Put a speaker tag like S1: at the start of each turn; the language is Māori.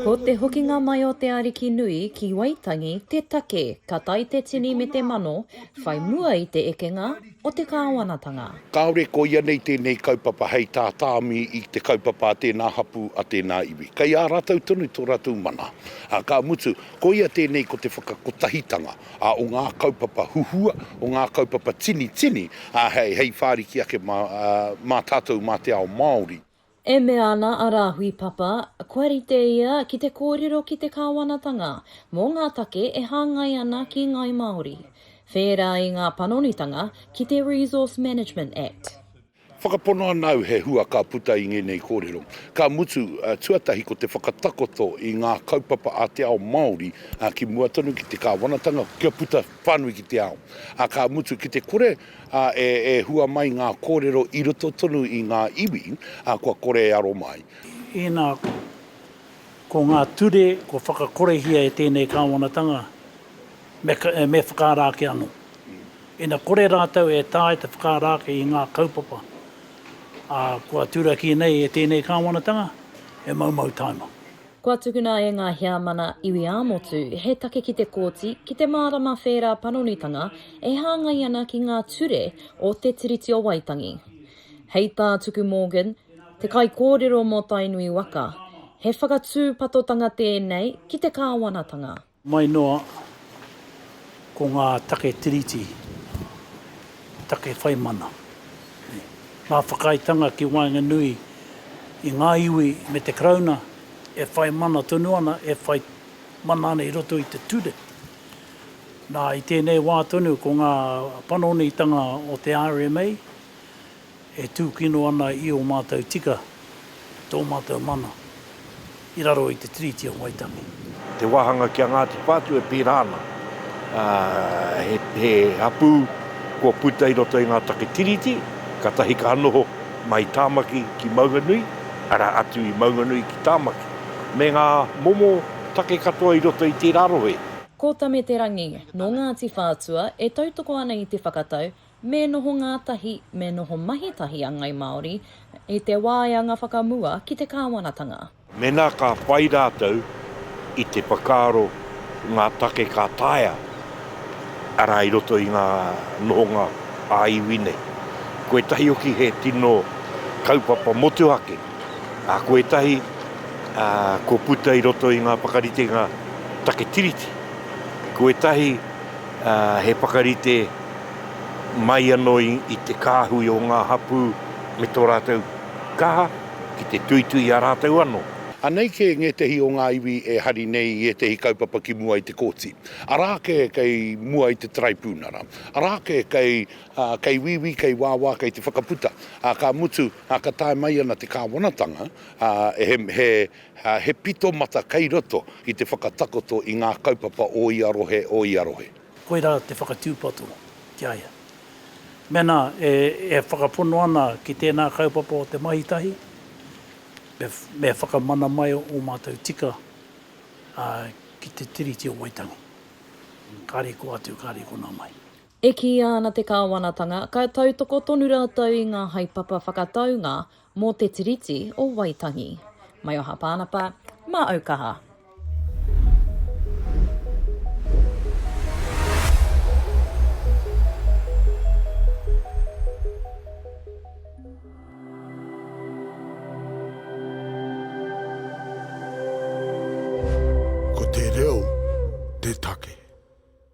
S1: Ko te hokinga mai o te ariki nui ki Waitangi, te take, ka tai te tini me te mano, whai mua i te ekenga o te kāwanatanga.
S2: Kāore ko ia nei tēnei kaupapa hei tā tāmi i te kaupapa a tēnā hapu a tēnā iwi. Kai a rātau tonu tō rātau mana. Ka mutu, ko ia tēnei ko te whakakotahitanga o ngā kaupapa huhua, o ngā kaupapa tini, hei whāriki ake mā tātou mā te ao Māori.
S1: E mea ana a rāhui papa, kuarite ia ki te kōrero ki te kāwanatanga, mō ngā take e hāngai ana ki ngai Māori. Whērā i ngā panonitanga ki te Resource Management Act.
S2: Whakapono anau he hua ka puta i ngenei kōrero. Ka mutu tuatahi ko te whakatakoto i ngā kaupapa a te ao Māori ki muatonu ki te kāwanatanga, kia puta whānui ki te ao. Ka mutu ki te kore e hua mai ngā kōrero i roto tonu i ngā iwi, kua kore e aro mai.
S3: Ina ko ngā ture, ko whakakorehia e tēnei kāwanatanga, me whakarāke anō. Ina kore rātau e tāi te whakarāke i ngā kaupapa. Kua tura ki nei e tēnei kāwanatanga, e mau taima.
S1: Kua tukuna e ngā hiamana iwi āmotu, he take ki te kōti, ki te mārama whērā panonitanga, e hāngai ana ki ngā ture o te tiriti o Waitangi. Hei tā tuku Morgan, te kai kōrero mō tainui waka, he whakatūpatotanga tēnei ki te kāwanatanga.
S3: Mai noa, ko ngā take tiriti, take whaimana. Ngā whakaitanga ki Wainganui i ngā iwi me te krauna e whai mana tonu ana, e whai mana ana i roto i te ture. Nā i tēnei wā tonu ko ngā panonitanga o te RMA e tūkino ana i o mātou tika, tō mātou mana, i raro i te Treaty o Waitangi.
S4: Te wahanga kia Ngāti Pātu e pērāna. He hapu kua puta i roto i ngā take tiriti, ka tahi ka anoho mai Tāmaki ki Maunganui, ara atu i Maunganui ki Tāmaki. Me ngā momo take katoa i roto i te rarohe.
S1: Ko tame te rangi, no Ngāti Whātua e tautoko ana i te whakatau, me noho ngātahi, me noho mahitahi a ngai Māori, i te wāianga whakamua ki te kāwanatanga.
S4: Mena ka whai rātau i te pakaro ngā take ka tāia, ara i roto i ngā nohonga a iwi nei. Koe tahi oki he tino kaupapa motuhake. Koe tahi ko puta i roto i ngā pakarite ngā take tiriti. Koe tahi he pakarite mai anō i te kāhui o ngā hapu me tō rātau kaha ki te tuitui a rātau anō.
S2: Anei ke ngetehi o ngā iwi e hari nei e tehi kaupapa ki mua i te kōti. Arake kei mua i te traipūnara. Arake kei wiwi, kei wāwā, kei te whakaputa. Ka mutu, ka tae mai ana te kāwanatanga, he pito mata kei roto i te whakatakoto i ngā kaupapa o i arohe.
S3: Koe rā te whakatūpato ki aia. Mena e whakapono ana ki tēnā kaupapa o te mahitahi, me whakamana mai o mātou tika ki te tiriti o Waitangi. Kāre ko atu, kāre ko nā mai.
S1: E ki ana te kāwanatanga, ka tautoko tonu rātau i ngā haipapa whakataunga mō te tiriti o Waitangi. Mai o Hapānapa, mā aukaha.
S5: Ko te reo, te take.